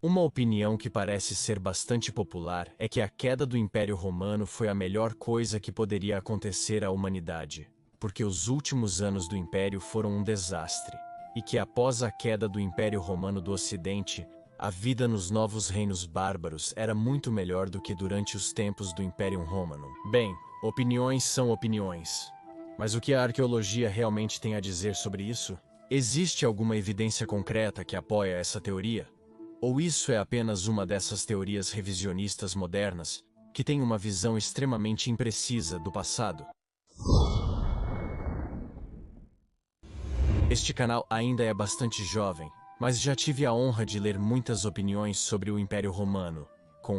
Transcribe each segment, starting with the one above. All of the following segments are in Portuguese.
Uma opinião que parece ser bastante popular é que a queda do Império Romano foi a melhor coisa que poderia acontecer à humanidade, porque os últimos anos do Império foram um desastre, e que após a queda do Império Romano do Ocidente, a vida nos novos reinos bárbaros era muito melhor do que durante os tempos do Império Romano. Bem, opiniões são opiniões. Mas o que a arqueologia realmente tem a dizer sobre isso? Existe alguma evidência concreta que apoia essa teoria? Ou isso é apenas uma dessas teorias revisionistas modernas, que tem uma visão extremamente imprecisa do passado? Este canal ainda é bastante jovem, mas já tive a honra de ler muitas opiniões sobre o Império Romano,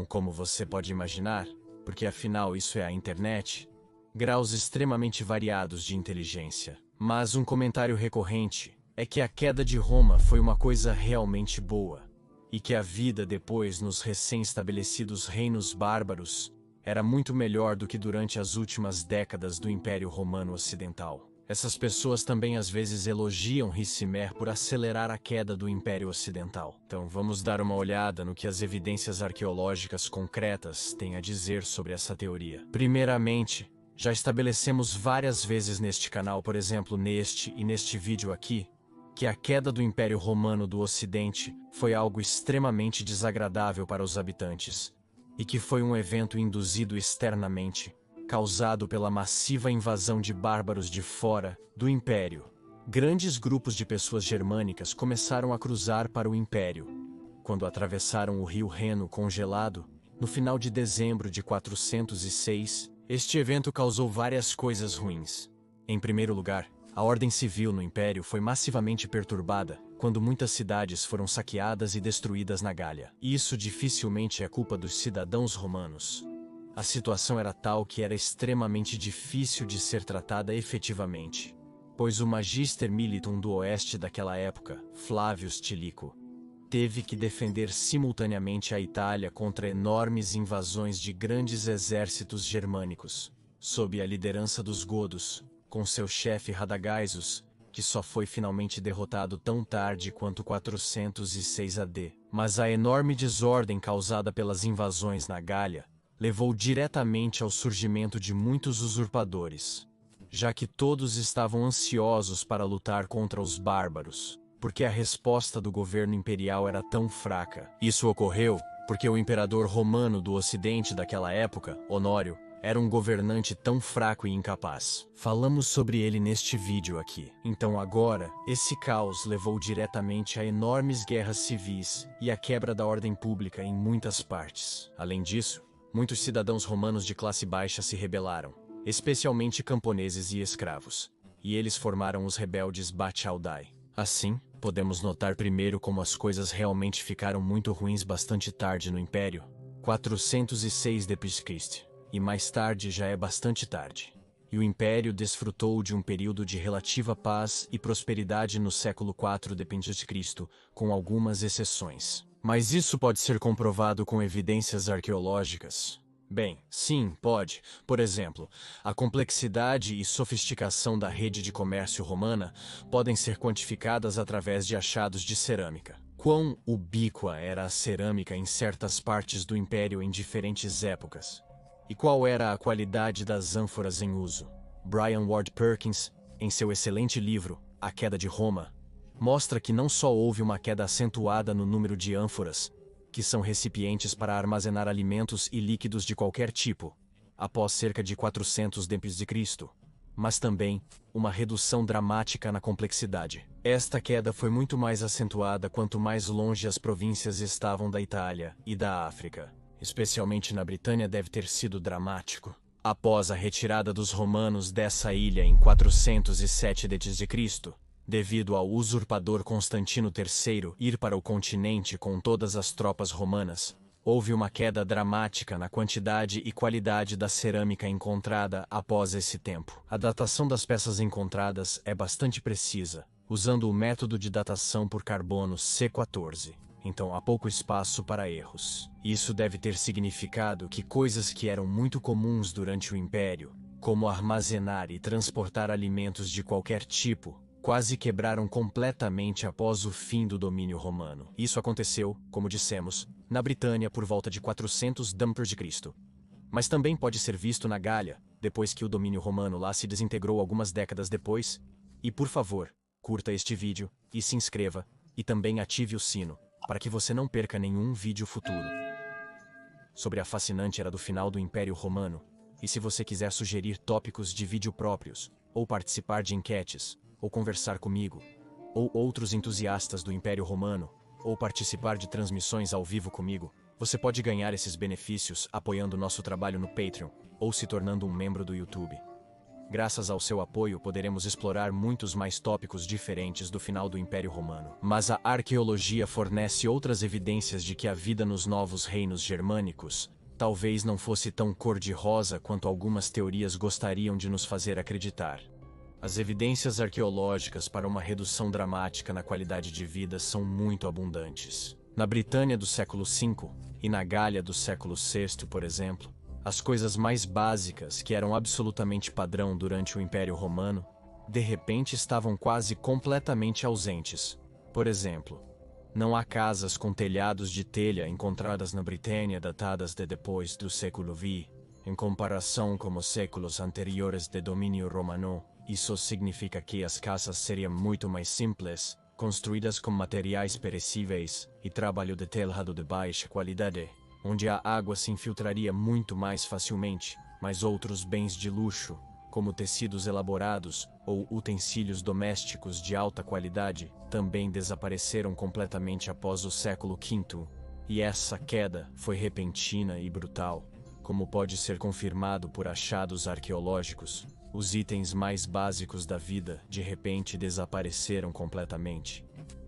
como você pode imaginar, porque afinal isso é a internet, graus extremamente variados de inteligência. Mas um comentário recorrente é que a queda de Roma foi uma coisa realmente boa, e que a vida depois nos recém-estabelecidos reinos bárbaros era muito melhor do que durante as últimas décadas do Império Romano Ocidental. Essas pessoas também às vezes elogiam Ricimer por acelerar a queda do Império Ocidental. Então vamos dar uma olhada no que as evidências arqueológicas concretas têm a dizer sobre essa teoria. Primeiramente, já estabelecemos várias vezes neste canal, por exemplo neste e neste vídeo aqui, que a queda do Império Romano do Ocidente foi algo extremamente desagradável para os habitantes, e que foi um evento induzido externamente, causado pela massiva invasão de bárbaros de fora do Império. Grandes grupos de pessoas germânicas começaram a cruzar para o Império. Quando atravessaram o rio Reno congelado, no final de dezembro de 406, este evento causou várias coisas ruins. Em primeiro lugar, a ordem civil no Império foi massivamente perturbada quando muitas cidades foram saqueadas e destruídas na Gália. Isso dificilmente é culpa dos cidadãos romanos. A situação era tal que era extremamente difícil de ser tratada efetivamente, pois o Magister Militum do oeste daquela época, Flávio Stilicho, teve que defender simultaneamente a Itália contra enormes invasões de grandes exércitos germânicos, sob a liderança dos godos, com seu chefe Radagaisus, que só foi finalmente derrotado tão tarde quanto 406 AD. Mas a enorme desordem causada pelas invasões na Gália levou diretamente ao surgimento de muitos usurpadores, já que todos estavam ansiosos para lutar contra os bárbaros, porque a resposta do governo imperial era tão fraca. Isso ocorreu porque o imperador romano do Ocidente daquela época, Honório, era um governante tão fraco e incapaz. Falamos sobre ele neste vídeo aqui. Então agora, esse caos levou diretamente a enormes guerras civis e a quebra da ordem pública em muitas partes. Além disso, muitos cidadãos romanos de classe baixa se rebelaram, especialmente camponeses e escravos, e eles formaram os rebeldes Bacchaudai. Assim, podemos notar primeiro como as coisas realmente ficaram muito ruins bastante tarde no Império, 406 d.C., e mais tarde já é bastante tarde. E o Império desfrutou de um período de relativa paz e prosperidade no século IV d.C., com algumas exceções. Mas isso pode ser comprovado com evidências arqueológicas? Bem, sim, pode. Por exemplo, a complexidade e sofisticação da rede de comércio romana podem ser quantificadas através de achados de cerâmica. Quão ubíqua era a cerâmica em certas partes do Império em diferentes épocas? E qual era a qualidade das ânforas em uso? Brian Ward Perkins, em seu excelente livro, A Queda de Roma, mostra que não só houve uma queda acentuada no número de ânforas, que são recipientes para armazenar alimentos e líquidos de qualquer tipo, após cerca de 400 d.C., mas também uma redução dramática na complexidade. Esta queda foi muito mais acentuada quanto mais longe as províncias estavam da Itália e da África. Especialmente na Britânia deve ter sido dramático. Após a retirada dos romanos dessa ilha em 407 d.C., devido ao usurpador Constantino III ir para o continente com todas as tropas romanas, houve uma queda dramática na quantidade e qualidade da cerâmica encontrada após esse tempo. A datação das peças encontradas é bastante precisa, usando o método de datação por carbono C14. Então há pouco espaço para erros. Isso deve ter significado que coisas que eram muito comuns durante o Império, como armazenar e transportar alimentos de qualquer tipo, quase quebraram completamente após o fim do domínio romano. Isso aconteceu, como dissemos, na Britânia por volta de 400 d.C. Mas também pode ser visto na Gália, depois que o domínio romano lá se desintegrou algumas décadas depois. E por favor, curta este vídeo e se inscreva, e também ative o sino, para que você não perca nenhum vídeo futuro sobre a fascinante era do final do Império Romano. E se você quiser sugerir tópicos de vídeo próprios, ou participar de enquetes, ou conversar comigo, ou outros entusiastas do Império Romano, ou participar de transmissões ao vivo comigo, você pode ganhar esses benefícios apoiando nosso trabalho no Patreon, ou se tornando um membro do YouTube. Graças ao seu apoio poderemos explorar muitos mais tópicos diferentes do final do Império Romano. Mas a arqueologia fornece outras evidências de que a vida nos novos reinos germânicos talvez não fosse tão cor-de-rosa quanto algumas teorias gostariam de nos fazer acreditar. As evidências arqueológicas para uma redução dramática na qualidade de vida são muito abundantes. Na Britânia do século V e na Gália do século VI, por exemplo, as coisas mais básicas que eram absolutamente padrão durante o Império Romano, de repente estavam quase completamente ausentes. Por exemplo, não há casas com telhados de telha encontradas na Britânia datadas de depois do século V, em comparação com os séculos anteriores de domínio romano. Isso significa que as casas seriam muito mais simples, construídas com materiais perecíveis e trabalho de telhado de baixa qualidade, onde a água se infiltraria muito mais facilmente, mas outros bens de luxo, como tecidos elaborados ou utensílios domésticos de alta qualidade, também desapareceram completamente após o século V, e essa queda foi repentina e brutal, como pode ser confirmado por achados arqueológicos. Os itens mais básicos da vida de repente desapareceram completamente.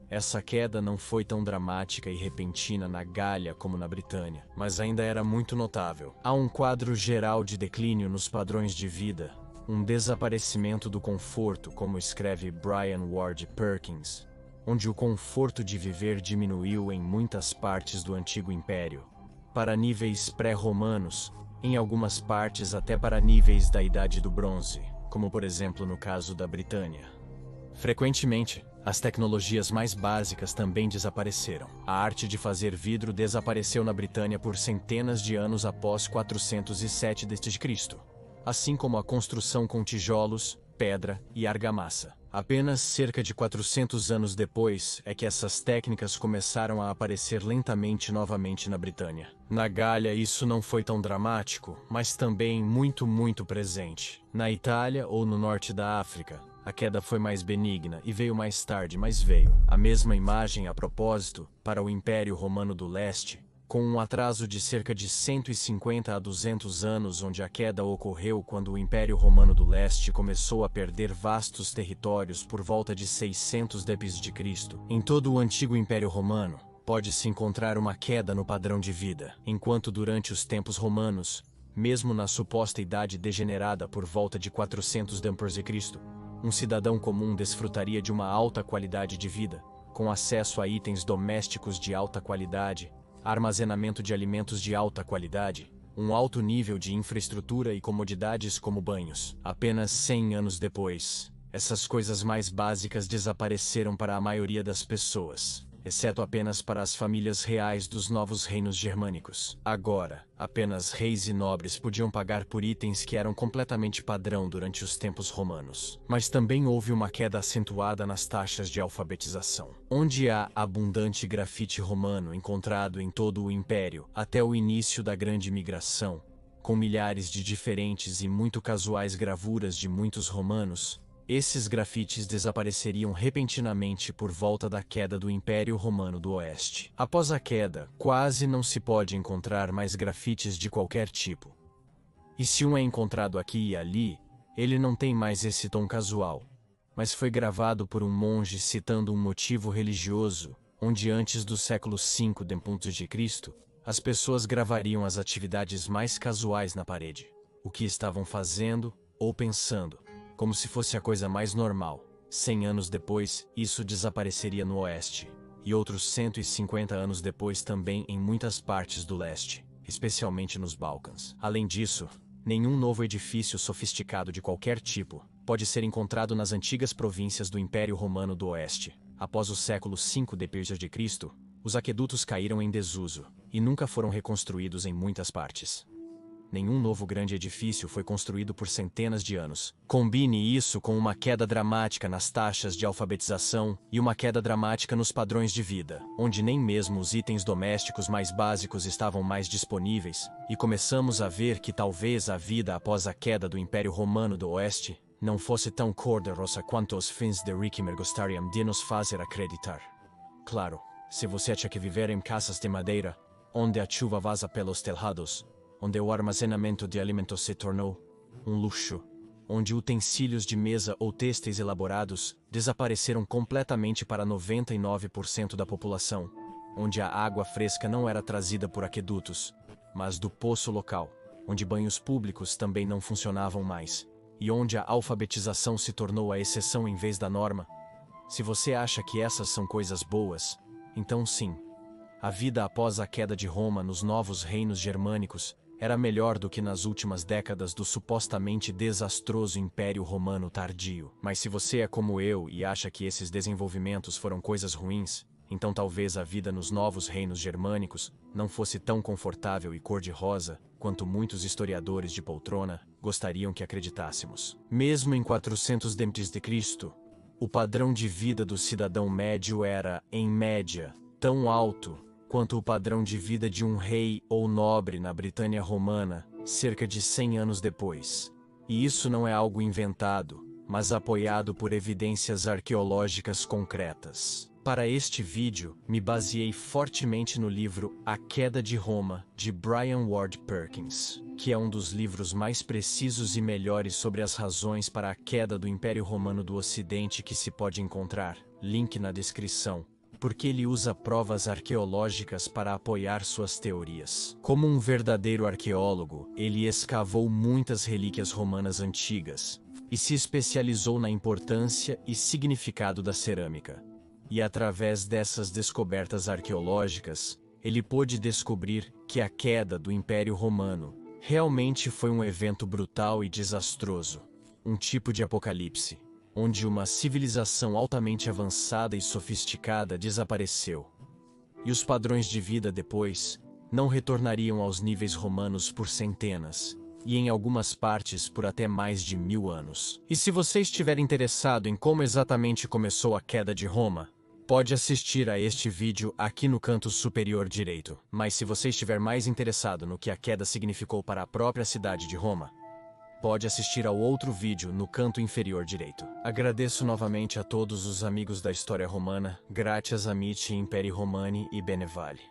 Essa queda não foi tão dramática e repentina na Gália como na Britânia, mas ainda era muito notável. Há um quadro geral de declínio nos padrões de vida, um desaparecimento do conforto, como escreve Brian Ward Perkins, onde o conforto de viver diminuiu em muitas partes do Antigo Império, para níveis pré-romanos, em algumas partes até para níveis da Idade do Bronze, como por exemplo no caso da Britânia. Frequentemente, as tecnologias mais básicas também desapareceram. A arte de fazer vidro desapareceu na Britânia por centenas de anos após 407 d.C., assim como a construção com tijolos, pedra e argamassa. Apenas cerca de 400 anos depois é que essas técnicas começaram a aparecer lentamente novamente na Britânia. Na Gália isso não foi tão dramático, mas também muito presente. Na Itália ou no norte da África, a queda foi mais benigna e veio mais tarde, mas veio. A mesma imagem a propósito para o Império Romano do Leste, com um atraso de cerca de 150 a 200 anos, onde a queda ocorreu quando o Império Romano do Leste começou a perder vastos territórios por volta de 600 d.C. Em todo o antigo Império Romano, pode-se encontrar uma queda no padrão de vida, enquanto durante os tempos romanos, mesmo na suposta idade degenerada por volta de 400 d.C., um cidadão comum desfrutaria de uma alta qualidade de vida, com acesso a itens domésticos de alta qualidade, armazenamento de alimentos de alta qualidade, um alto nível de infraestrutura e comodidades como banhos. Apenas 100 anos depois, essas coisas mais básicas desapareceram para a maioria das pessoas, exceto apenas para as famílias reais dos novos reinos germânicos. Agora, apenas reis e nobres podiam pagar por itens que eram completamente padrão durante os tempos romanos. Mas também houve uma queda acentuada nas taxas de alfabetização. Onde há abundante grafite romano encontrado em todo o Império, até o início da Grande Migração, com milhares de diferentes e muito casuais gravuras de muitos romanos, esses grafites desapareceriam repentinamente por volta da queda do Império Romano do Oeste. Após a queda, quase não se pode encontrar mais grafites de qualquer tipo. E se um é encontrado aqui e ali, ele não tem mais esse tom casual, mas foi gravado por um monge citando um motivo religioso, onde antes do século V d.C., as pessoas gravariam as atividades mais casuais na parede, o que estavam fazendo ou pensando, como se fosse a coisa mais normal. 100 anos depois, isso desapareceria no Oeste, e outros 150 anos depois também em muitas partes do Leste, especialmente nos Balcãs. Além disso, nenhum novo edifício sofisticado de qualquer tipo pode ser encontrado nas antigas províncias do Império Romano do Oeste. Após o século V d.C., os aquedutos caíram em desuso e nunca foram reconstruídos em muitas partes. Nenhum novo grande edifício foi construído por centenas de anos. Combine isso com uma queda dramática nas taxas de alfabetização e uma queda dramática nos padrões de vida, onde nem mesmo os itens domésticos mais básicos estavam mais disponíveis, e começamos a ver que talvez a vida após a queda do Império Romano do Oeste não fosse tão cor-de-rosa quanto os fins de Ricimer gostariam de nos fazer acreditar. Claro, se você tinha que viver em casas de madeira, onde a chuva vaza pelos telhados, onde o armazenamento de alimentos se tornou um luxo, onde utensílios de mesa ou têxteis elaborados desapareceram completamente para 99% da população, onde a água fresca não era trazida por aquedutos, mas do poço local, onde banhos públicos também não funcionavam mais, e onde a alfabetização se tornou a exceção em vez da norma. Se você acha que essas são coisas boas, então sim. A vida após a queda de Roma nos novos reinos germânicos era melhor do que nas últimas décadas do supostamente desastroso Império Romano tardio. Mas se você é como eu e acha que esses desenvolvimentos foram coisas ruins, então talvez a vida nos novos reinos germânicos não fosse tão confortável e cor-de-rosa quanto muitos historiadores de poltrona gostariam que acreditássemos. Mesmo em 400 d.C., o padrão de vida do cidadão médio era, em média, tão alto quanto o padrão de vida de um rei ou nobre na Britânia Romana, cerca de 100 anos depois. E isso não é algo inventado, mas apoiado por evidências arqueológicas concretas. Para este vídeo, me baseei fortemente no livro A Queda de Roma, de Brian Ward Perkins, que é um dos livros mais precisos e melhores sobre as razões para a queda do Império Romano do Ocidente que se pode encontrar, link na descrição, porque ele usa provas arqueológicas para apoiar suas teorias. Como um verdadeiro arqueólogo, ele escavou muitas relíquias romanas antigas e se especializou na importância e significado da cerâmica. E através dessas descobertas arqueológicas, ele pôde descobrir que a queda do Império Romano realmente foi um evento brutal e desastroso, um tipo de apocalipse, onde uma civilização altamente avançada e sofisticada desapareceu. E os padrões de vida depois não retornariam aos níveis romanos por centenas, e em algumas partes por até mais de 1000 anos. E se você estiver interessado em como exatamente começou a queda de Roma, pode assistir a este vídeo aqui no canto superior direito. Mas se você estiver mais interessado no que a queda significou para a própria cidade de Roma, pode assistir ao outro vídeo no canto inferior direito. Agradeço novamente a todos os amigos da história romana, gratias amici imperi Romani e bene vale.